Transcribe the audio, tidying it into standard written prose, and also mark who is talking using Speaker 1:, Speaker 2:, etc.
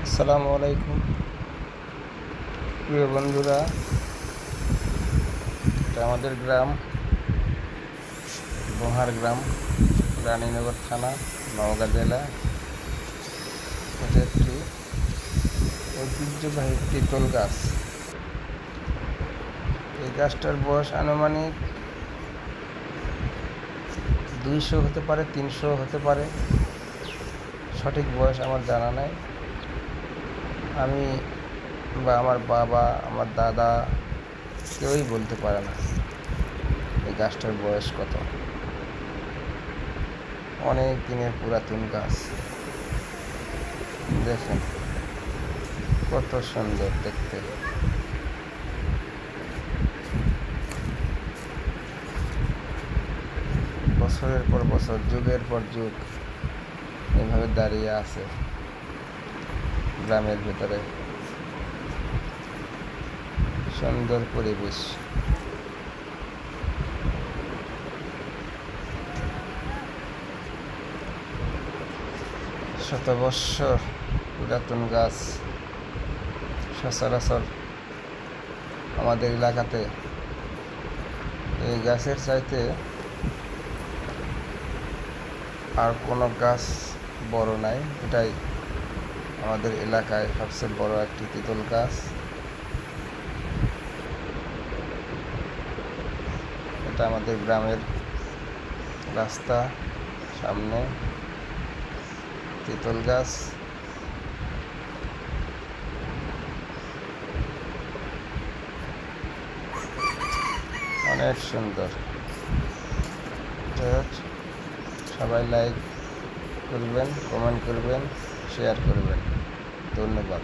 Speaker 1: আসসালামু আলাইকুম প্রিয় বন্ধুরা, এটা আমাদের গ্রাম লোহার গ্রাম, রানীনগর থানা, নওগাঁ জেলা। এটা একটি ঐতিহ্যবাহী তেঁতুল গাছ। এই গাছটার বয়স আনুমানিক 200 হতে পারে, 300 হতে পারে, সঠিক বয়স আমার জানা নাই। আমি বা আমার বাবা, আমার দাদা কেউই বলতে পারে না এই গাছটার বয়স কত। অনেক দিনের পুরাতন গাছ। দেখেন কত সুন্দর দেখতে। বছরের পর বছর, যুগের পর যুগ এভাবে দাঁড়িয়ে আছে গ্রামের ভেতরে। সুন্দর পরিবেশ। শত বৎসর পুরাতন গাছ। সচরাচর আমাদের এলাকাতে এই গাছের চাইতে আর কোনো গাছ বড় নাই। এটাই আমাদের এলাকায় সবচেয়ে বড় একটি তেঁতুল গাছ। এটা আমাদের গ্রামের রাস্তা, সামনে তেঁতুল গাছ। অনেক সুন্দর। সবাই লাইক করবেন, কমেন্ট করবেন, শেয়ার করবেন। ধন্যবাদ।